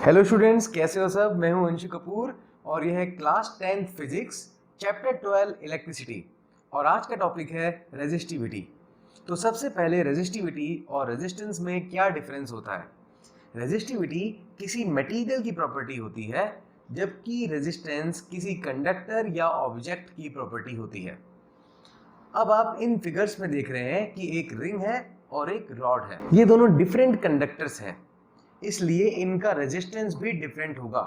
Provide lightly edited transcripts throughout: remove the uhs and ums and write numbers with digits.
Hello students, कैसे हो सब। मैं हूं अंशु कपूर और यह है class 10th physics chapter 12 electricity और आज का टॉपिक है रेजिस्टिविटी। तो सबसे पहले रेजिस्टिविटी और रेजिस्टेंस में क्या डिफरेंस होता है। रेजिस्टिविटी किसी मटेरियल की प्रॉपर्टी होती है जबकि रेजिस्टेंस किसी कंडक्टर या ऑब्जेक्ट की प्रॉपर्टी होती है। अब आप इन फिगर्स में देख रहे हैं कि एक रिंग है और एक रॉड है। ये दोनों डिफरेंट कंडक्टर्स हैं, इसलिए इनका रेजिस्टेंस भी डिफरेंट होगा।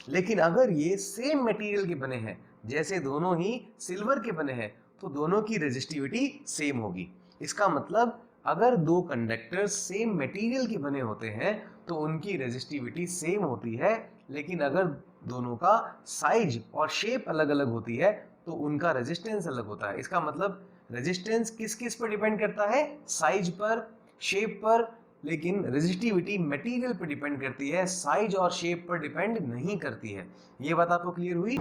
लेकिन अगर ये सेम मटेरियल के बने हैं, जैसे दोनों ही सिल्वर के बने हैं, तो दोनों की रेजिस्टिविटी सेम होगी। इसका मतलब अगर दो कंडक्टर सेम मटेरियल के बने होते हैं तो उनकी रेजिस्टिविटी सेम होती है, लेकिन अगर दोनों का साइज और शेप अलग अलग होती है तो उनका रेजिस्टेंस अलग होता है। इसका मतलब रेजिस्टेंस किस किस पर डिपेंड करता है, साइज पर, शेप पर, लेकिन रेजिस्टिविटी मटेरियल पर डिपेंड करती है, साइज और शेप पर डिपेंड नहीं करती है। ये बात आपको क्लियर हुई।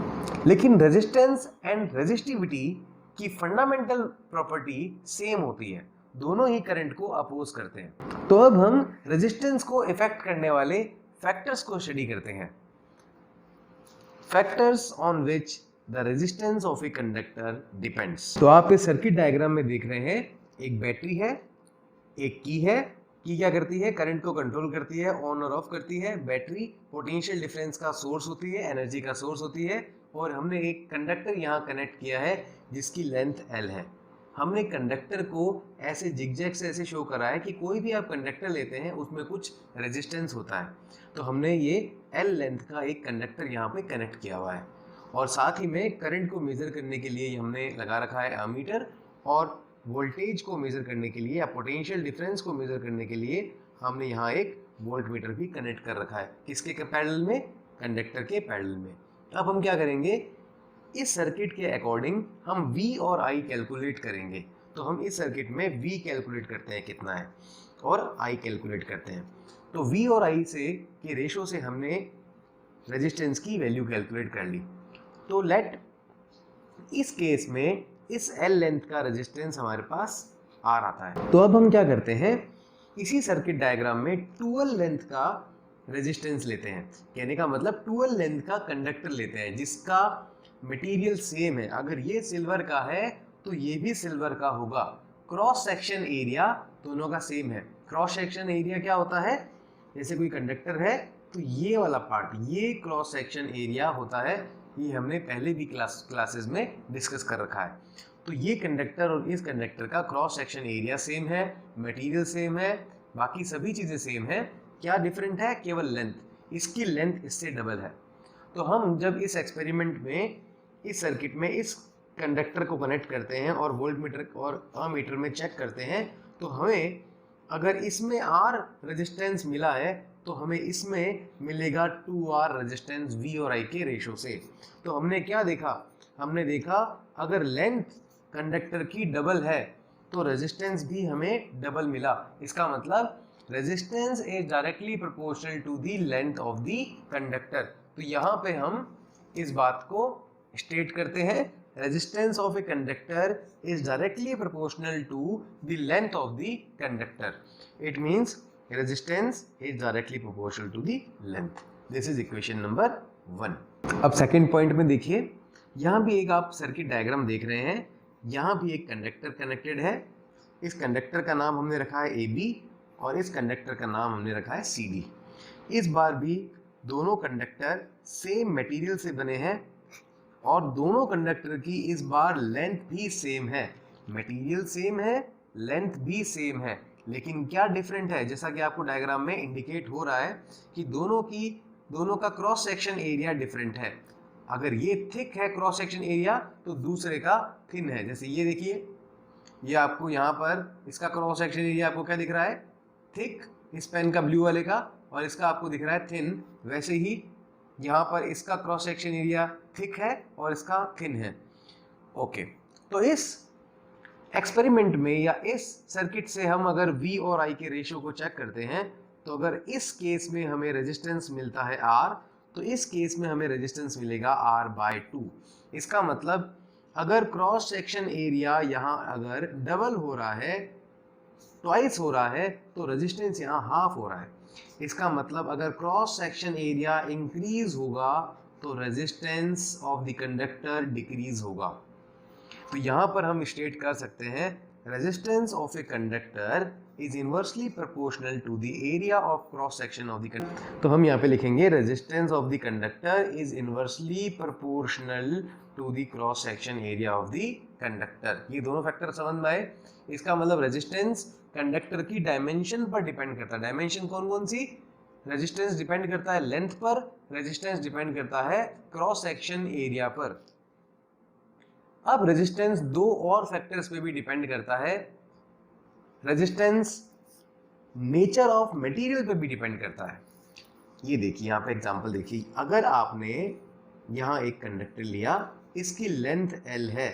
लेकिन रेजिस्टेंस एंड रेजिस्टिविटी की फंडामेंटल प्रॉपर्टी सेम होती है, दोनों ही करंट को अपोज करते हैं। तो अब हम रेजिस्टेंस को इफेक्ट करने वाले फैक्टर्स को स्टडी करते हैं। Factors on which the resistance of a conductor depends. तो आप इस सर्किट डायग्राम में देख रहे हैं, एक बैटरी है, एक की है। की क्या करती है, करंट को कंट्रोल करती है, ऑन और ऑफ करती है। बैटरी पोटेंशियल डिफरेंस का सोर्स होती है, एनर्जी का सोर्स होती है। और हमने एक कंडक्टर यहाँ कनेक्ट किया है जिसकी लेंथ L है। हमने कंडक्टर को ऐसे जिगजैग से ऐसे शो करा है कि कोई भी आप कंडक्टर लेते हैं उसमें कुछ रेजिस्टेंस होता है। तो हमने ये L लेंथ का एक कंडक्टर यहाँ पे कनेक्ट किया हुआ है और साथ ही में करंट को मेजर करने के लिए हमने लगा रखा है एमीटर, और वोल्टेज को मेजर करने के लिए या पोटेंशियल डिफरेंस को मेजर करने के लिए हमने यहाँ एक वोल्टमीटर भी कनेक्ट कर रखा है। किसके पैरेलल में, कंडक्टर के पैरेलल में। अब हम क्या करेंगे, इस सर्किट के अकॉर्डिंग हम V और I कैलकुलेट करेंगे। तो हम इस सर्किट में V कैलकुलेट करते हैं कितना है और I कैलकुलेट करते हैं। तो V और I से के रेशो से हमने रेजिस्टेंस की वैल्यू कैलकुलेट कर ली। तो लेट इस केस में इस L लेंथ का रेजिस्टेंस हमारे पास R आता है। तो अब हम क्या करते हैं, इसी सर्किट डायग्राम में 12 लेंथ का रेजिस्टेंस लेते हैं। कहने का मतलब 12 लेंथ का कंडक्टर लेते हैं जिसका मटेरियल सेम है। अगर ये सिल्वर का है तो ये भी सिल्वर का होगा। क्रॉस सेक्शन एरिया दोनों का सेम है। क्रॉस सेक्शन एरिया क्या होता है, जैसे कोई कंडक्टर है तो ये वाला पार्ट, ये क्रॉस सेक्शन एरिया होता है। ये हमने पहले भी क्लासेस में डिस्कस कर रखा है। तो ये कंडक्टर और इस कंडक्टर का क्रॉस सेक्शन एरिया सेम है, मटेरियल सेम है, बाकी सभी चीज़ें सेम है। क्या डिफरेंट है, केवल लेंथ। इसकी लेंथ इससे डबल है। तो हम जब इस एक्सपेरिमेंट में इस सर्किट में इस कंडक्टर को कनेक्ट करते हैं और वोल्टमीटर और अमीटर में चेक करते हैं, तो हमें अगर इसमें R रेजिस्टेंस मिला है तो हमें इसमें मिलेगा 2R रेजिस्टेंस V और I के रेशो से। तो हमने क्या देखा, हमने देखा अगर लेंथ कंडक्टर की डबल है तो रेजिस्टेंस भी हमें डबल मिला। इसका मतलब resistance is directly proportional to the length of the conductor. तो यहाँ पे हम इस बात को स्टेट करते हैं, resistance of a conductor is directly proportional to the length of the conductor. It means resistance is directly proportional to the length. This is equation number 1. अब सेकेंड पॉइंट में देखिए, यहाँ भी एक आप सर्किट डायग्राम देख रहे हैं। यहाँ भी एक कंडक्टर कनेक्टेड है। इस कंडक्टर का नाम हमने रखा है AB और इस कंडक्टर का नाम हमने रखा है CD। इस बार भी दोनों कंडक्टर सेम मटेरियल से बने हैं और दोनों कंडक्टर की इस बार लेंथ भी सेम है। मटेरियल सेम है, लेंथ भी सेम है, लेकिन क्या डिफरेंट है, जैसा कि आपको डायग्राम में इंडिकेट हो रहा है कि दोनों का क्रॉस सेक्शन एरिया डिफरेंट है। अगर ये थिक है क्रॉस सेक्शन एरिया तो दूसरे का थिन है। जैसे ये देखिए, ये आपको यहाँ पर इसका क्रॉस सेक्शन एरिया आपको क्या दिख रहा है, थिक, इस पेन का ब्लू वाले का, और इसका आपको दिख रहा है थिन। वैसे ही यहाँ पर इसका क्रॉस सेक्शन एरिया थिक है और इसका थिन है। ओके, तो इस एक्सपेरिमेंट में या इस सर्किट से हम अगर V और I के रेशो को चेक करते हैं, तो अगर इस केस में हमें रेजिस्टेंस मिलता है R, तो इस केस में हमें रेजिस्टेंस मिलेगा R/2। इसका मतलब अगर क्रॉस सेक्शन एरिया यहाँ अगर डबल हो रहा है, ट्वाइस हो रहा है, तो रेजिस्टेंस यहाँ हाफ हो रहा है। इसका मतलब अगर क्रॉस सेक्शन एरिया इंक्रीज होगा तो resistance of the conductor decrease होगा। तो यहाँ पर हम स्टेट कर सकते हैं resistance of a conductor is inversely proportional to the area of cross section of the conductor. तो हम यहाँ पे लिखेंगे resistance of the conductor is inversely proportional to the cross section area of the conductor. ये दोनों factor समझ में आए। इसका मतलब रेजिस्टेंस कंडक्टर की डायमेंशन पर डिपेंड करता है। डायमेंशन कौन कौन सी? रेजिस्टेंस डिपेंड करता है लेंथ पर, रेजिस्टेंस डिपेंड करता है क्रॉस सेक्शन एरिया पर। अब रेजिस्टेंस दो और फैक्टर्स पे भी डिपेंड करता है। रेजिस्टेंस नेचर ऑफ मटेरियल पे भी डिपेंड करता है। ये देखिए यहाँ पे एग्जांपल देखिए, अगर आपने यहाँ एक कंडक्टर लिया, इसकी लेंथ L है,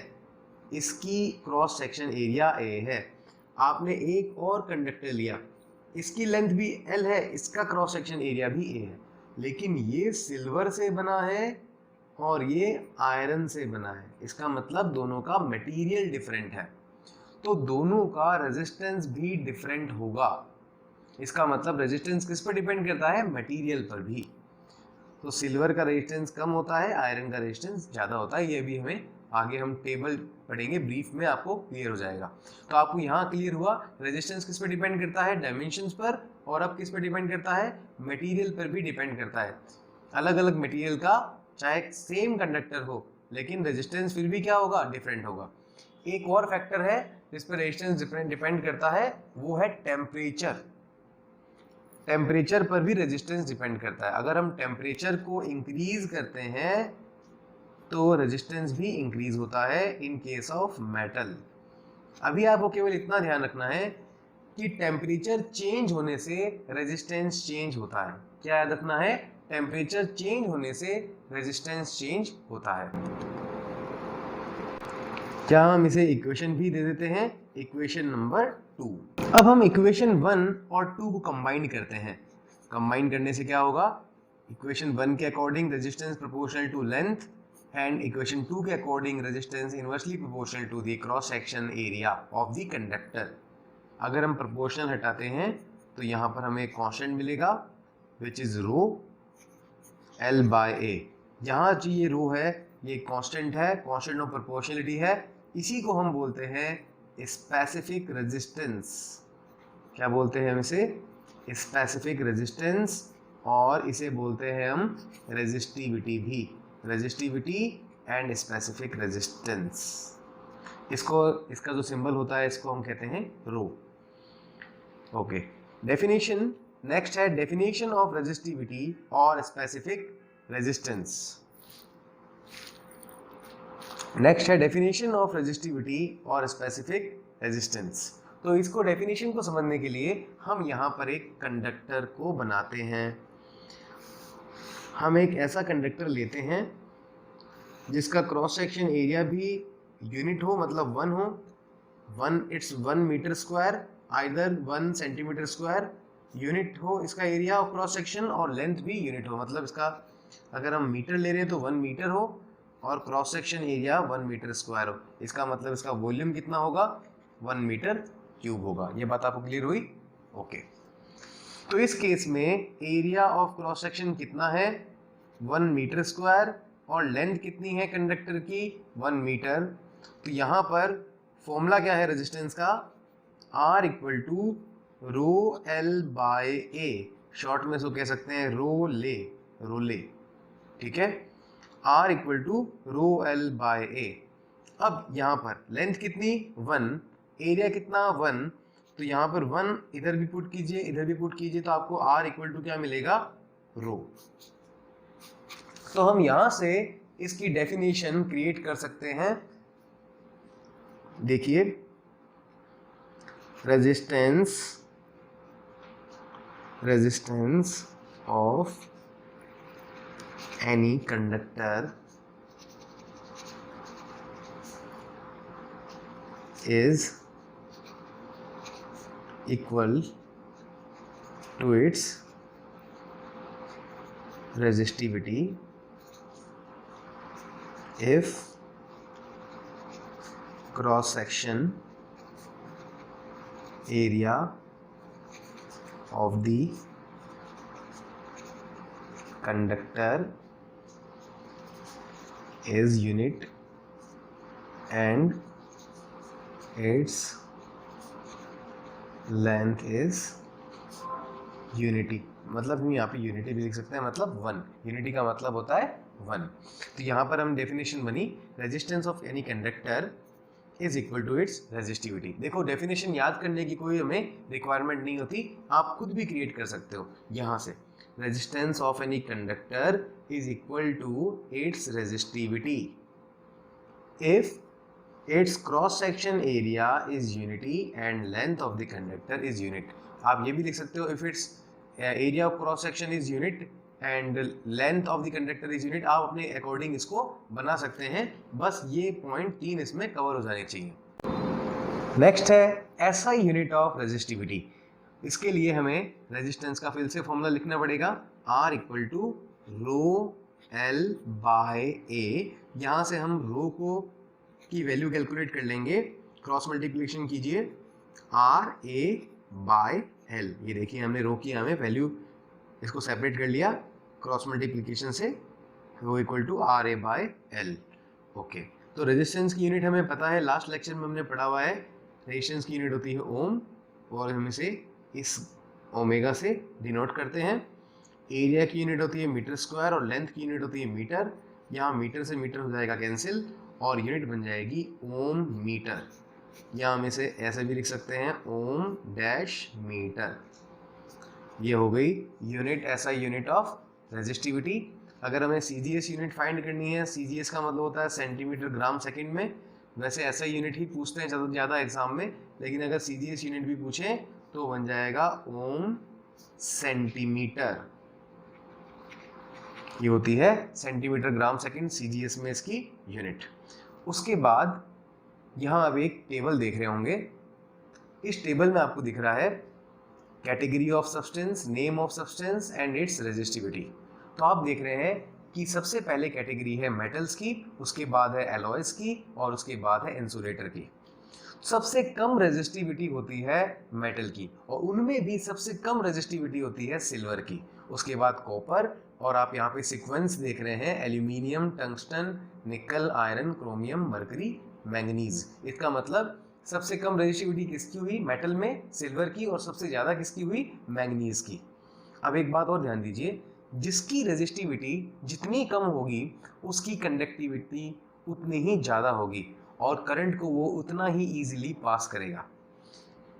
इसकी क्रॉस सेक्शन एरिया A है। आपने एक और कंडक्टर लिया, इसकी लेंथ भी L है, इसका क्रॉस सेक्शन एरिया भी A है, लेकिन ये सिल्वर से बना है और ये आयरन से बना है। इसका मतलब दोनों का मटेरियल डिफरेंट है, तो दोनों का रेजिस्टेंस भी डिफरेंट होगा। इसका मतलब रेजिस्टेंस किस पर डिपेंड करता है? मटेरियल पर भी। तो सिल्वर का रेजिस्टेंस कम होता है, आयरन का रेजिस्टेंस ज़्यादा होता है। ये भी हमें आगे हम टेबल पढ़ेंगे, ब्रीफ में आपको क्लियर हो जाएगा। तो आपको यहाँ क्लियर हुआ रेजिस्टेंस किस पर डिपेंड करता है? डायमेंशंस पर। और अब किस पर डिपेंड करता है? मटेरियल पर भी डिपेंड करता है। अलग अलग मटेरियल का चाहे सेम कंडक्टर हो, लेकिन रेजिस्टेंस फिर भी क्या होगा? डिफरेंट होगा। एक और फैक्टर है जिस पर रेजिस्टेंस डिपेंड करता है, वो है टेम्परेचर। टेम्परेचर पर भी रेजिस्टेंस डिपेंड करता है। अगर हम टेम्परेचर को इंक्रीज करते हैं तो रेजिस्टेंस भी इंक्रीज होता है इन केस ऑफ मेटल। अभी आपको केवल इतना ध्यान रखना है कि टेम्परेचर चेंज होने से रेजिस्टेंस चेंज होता है। क्या याद रखना है? टेम्परेचर चेंज होने से रेजिस्टेंस चेंज होता है। क्या हम इसे इक्वेशन भी दे देते हैं? Equation number 2। अब हम इक्वेशन 1 और 2 को कंबाइन करते हैं। कंबाइन करने से क्या होगा? इक्वेशन 1 के according resistance proportional to length and equation 2 के according resistance inversely proportional to the cross section area of the conductor. अगर हम प्रोपोर्शनल हटाते हैं तो यहाँ पर हमें एक कांस्टेंट मिलेगा विच इज रो L/A। यहाँ जी ये रो है, ये कांस्टेंट है, कांस्टेंट ऑफ प्रोपोर्शनलिटी है। इसी को हम बोलते हैं स्पेसिफिक रेजिस्टेंस। क्या बोलते हैं हम इसे? Specific resistance. और इसे बोलते हैं हम रेजिस्टिविटी भी। Resistivity and specific resistance. इसका जो सिंबल होता है इसको हम कहते हैं रो। ओके, डेफिनेशन नेक्स्ट है डेफिनेशन ऑफ रेजिस्टिविटी और स्पेसिफिक रेजिस्टेंस। नेक्स्ट है डेफिनेशन ऑफ रेजिस्टिविटी और स्पेसिफिक रेजिस्टेंस। तो इसको डेफिनेशन को समझने के लिए हम यहाँ पर एक कंडक्टर को बनाते हैं। हम एक ऐसा कंडक्टर लेते हैं जिसका क्रॉस सेक्शन एरिया भी यूनिट हो, मतलब 1 हो। It's 1 metre square, either 1 centimetre square unit हो इसका एरिया ऑफ क्रॉस सेक्शन, और लेंथ भी यूनिट हो। मतलब इसका अगर हम मीटर ले रहे हैं तो 1 मीटर हो और cross section area 1 metre square हो। इसका मतलब इसका वॉल्यूम कितना होगा? 1 मीटर क्यूब होगा। ये बात आपको क्लियर हुई? ओके। तो इस केस में एरिया ऑफ क्रॉस सेक्शन कितना है? 1 मीटर स्क्वायर, और लेंथ कितनी है कंडक्टर की? 1 मीटर। तो यहाँ पर फॉर्मूला क्या है रेजिस्टेंस का? R equal to rho L/A। Short में इसको कह सकते हैं रोले। ठीक है, R equal to rho L/A। अब यहाँ पर लेंथ कितनी? 1, एरिया कितना? 1। तो यहाँ पर 1 इधर भी पुट कीजिए, इधर भी पुट कीजिए, तो आपको R इक्वल टू क्या मिलेगा? रो। तो हम यहाँ से इसकी डेफिनेशन क्रिएट कर सकते हैं। देखिए, resistance of any conductor is equal to its resistivity if cross section area of the conductor is unit and its length is unity। मतलब हम यहाँ पे यूनिटी भी लिख सकते हैं, मतलब वन। यूनिटी का मतलब होता है वन। तो यहाँ पर हम डेफिनेशन बनी, resistance of any conductor is equal to its resistivity. देखो डेफिनेशन याद करने की कोई हमें रिक्वायरमेंट नहीं होती, आप खुद भी क्रिएट कर सकते हो यहाँ से। Resistance of any conductor is equal to its resistivity if its cross section area is unity and length of the conductor is unit। आप ये भी लिख सकते हो if its area of cross section is unit and length of the conductor is unit। आप अपने according इसको बना सकते हैं, बस ये पॉइंट 3 इसमें कवर हो जाने चाहिए। नेक्स्ट है SI यूनिट ऑफ रेजिस्टिविटी। इसके लिए हमें रेजिस्टेंस का फिर से फॉर्मूला लिखना पड़ेगा, R equal to rho L by A। यहाँ से हम रो को की वैल्यू कैलकुलेट कर लेंगे, क्रॉस मल्टीप्लिकेशन कीजिए आर ए बाय एल। ये देखिए हमने रो की हमें वैल्यू इसको सेपरेट कर लिया क्रॉस मल्टीप्लिकेशन से, rho equal to R A by L. Okay, तो रेजिस्टेंस की यूनिट हमें पता है, लास्ट लेक्चर में हमने पढ़ा हुआ है। रेजिस्टेंस की यूनिट होती है ओम और हम इसे इस ओमेगा से डिनोट करते हैं। एरिया की यूनिट होती है मीटर स्क्वायर और लेंथ की यूनिट होती है मीटर। यहाँ मीटर से मीटर हो जाएगा कैंसिल और यूनिट बन जाएगी ओम मीटर, या हम इसे ऐसे भी लिख सकते हैं ओम डैश मीटर। ये हो गई unit, SI unit of resistivity. अगर हमें CGS यूनिट फाइंड करनी है, CGS का मतलब होता है सेंटीमीटर ग्राम सेकंड में। वैसे SI यूनिट ही पूछते हैं ज़्यादा एग्जाम में, लेकिन अगर CGS यूनिट भी पूछें तो बन जाएगा ओम सेंटीमीटर। ये होती है सेंटीमीटर ग्राम सेकंड CGS में इसकी यूनिट। उसके बाद यहाँ अब एक टेबल देख रहे होंगे, इस टेबल में आपको दिख रहा है category of substance, name of substance and it's resistivity. तो आप देख रहे हैं कि सबसे पहले कैटेगरी है मेटल्स की, उसके बाद है एलॉयज की और उसके बाद है इंसुलेटर की। सबसे कम रेजिस्टिविटी होती है मेटल की और उनमें भी सबसे कम रेजिस्टिविटी होती है सिल्वर की, उसके बाद कॉपर, और आप यहाँ पे सीक्वेंस देख रहे हैं एल्यूमिनियम, टंगस्टन, निकल, आयरन, क्रोमियम, मरकरी, मैंगनीज। इसका मतलब सबसे कम रेजिस्टिविटी किसकी हुई मेटल में, सिल्वर की, और सबसे ज़्यादा किसकी हुई, मैंगनीज की। अब एक बात और ध्यान दीजिए, जिसकी रेजिस्टिविटी जितनी कम होगी उसकी कंडक्टिविटी उतनी ही ज़्यादा होगी और करंट को वो उतना ही ईजिली पास करेगा।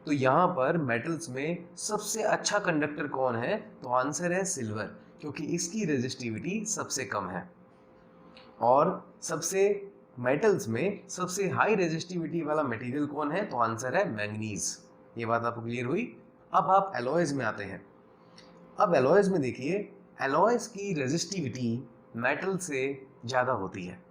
तो यहाँ पर मेटल्स में सबसे अच्छा कंडक्टर कौन है, तो आंसर है सिल्वर, क्योंकि इसकी रेजिस्टिविटी सबसे कम है। और सबसे मेटल्स में सबसे हाई रेजिस्टिविटी वाला मटेरियल कौन है, तो आंसर है मैंगनीज। ये बात आपको क्लियर हुई। अब आप एलॉयज में आते हैं। अब एलॉयज में देखिए, एलॉयज की रेजिस्टिविटी मेटल से ज़्यादा होती है।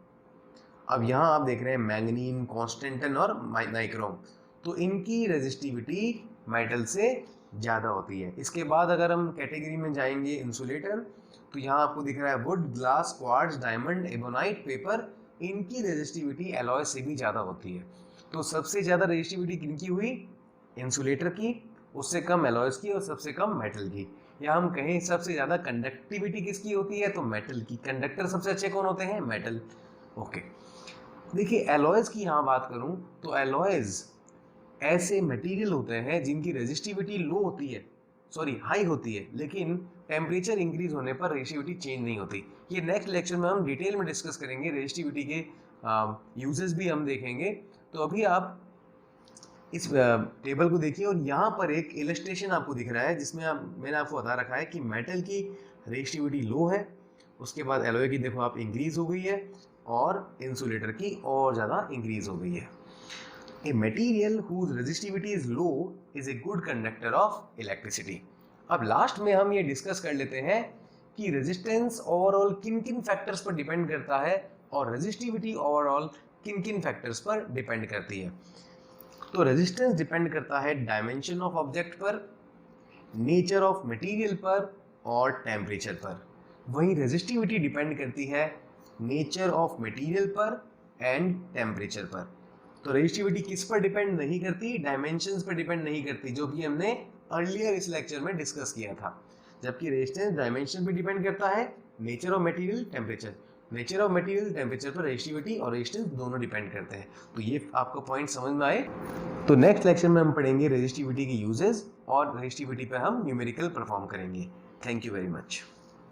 अब यहाँ आप देख रहे हैं मैंगनीन, कॉन्स्टेंटन और नाइक्रोम, तो इनकी रेजिस्टिविटी मेटल से ज़्यादा होती है। इसके बाद अगर हम कैटेगरी में जाएंगे इंसुलेटर, तो यहाँ आपको दिख रहा है would, glass, quartz, diamond, ebonite, paper, इनकी रेजिस्टिविटी एलॉय से भी ज़्यादा होती है। तो सबसे ज़्यादा रेजिस्टिविटी किनकी हुई, इंसुलेटर की, उससे कम एलॉयज की और सबसे कम मेटल की। या हम कहें सबसे ज़्यादा कंडक्टिविटी किसकी होती है, तो मेटल की। कंडक्टर सबसे अच्छे कौन होते हैं, मेटल। ओके, देखिए एलॉयज की यहाँ बात करूँ तो एलॉयज ऐसे मटेरियल होते हैं जिनकी रेजिस्टिविटी लो होती है, सॉरी हाई होती है, लेकिन टेम्परेचर इंक्रीज होने पर रेजिस्टिविटी चेंज नहीं होती। ये नेक्स्ट लेक्चर में हम डिटेल में डिस्कस करेंगे, रेजिस्टिविटी के यूजेस भी हम देखेंगे। तो अभी आप इस टेबल को देखिए और यहाँ पर एक इलस्ट्रेशन आपको दिख रहा है जिसमें मैंने आपको बता रखा है कि मेटल की रेजिस्टिविटी लो है, उसके बाद एलॉय की देखो आप इंक्रीज हो गई है और इंसुलेटर की और ज़्यादा इंक्रीज हो गई है। A material whose resistivity is low is a good conductor of electricity। अब लास्ट में हम ये डिस्कस कर लेते हैं कि रेजिस्टेंस ओवरऑल किन किन फैक्टर्स पर डिपेंड करता है और रेजिस्टिविटी ओवरऑल किन किन फैक्टर्स पर डिपेंड करती है। तो रेजिस्टेंस डिपेंड करता है डायमेंशन ऑफ ऑब्जेक्ट पर, नेचर ऑफ मटेरियल पर और टेम्परेचर पर। वहीं रेजिस्टिविटी डिपेंड करती है नेचर ऑफ मटेरियल पर एंड टेम्परेचर पर। तो रेजिस्टिविटी किस पर डिपेंड नहीं करती, डायमेंशंस पर डिपेंड नहीं करती, जो कि हमने अर्लियर इस लेक्चर में डिस्कस किया था। जबकि रेजिस्टेंस डायमेंशन पर डिपेंड करता है nature of material, temperature. Nature of material, temperature पर रेजिस्टिविटी और रेजिस्टेंस दोनों डिपेंड करते हैं। तो ये आपको पॉइंट समझ में आए। तो नेक्स्ट लेक्चर में हम पढ़ेंगे रेजिस्टिविटी के यूजेस और रेजिस्टिविटी पे हम न्यूमेरिकल परफॉर्म करेंगे। Thank you very much.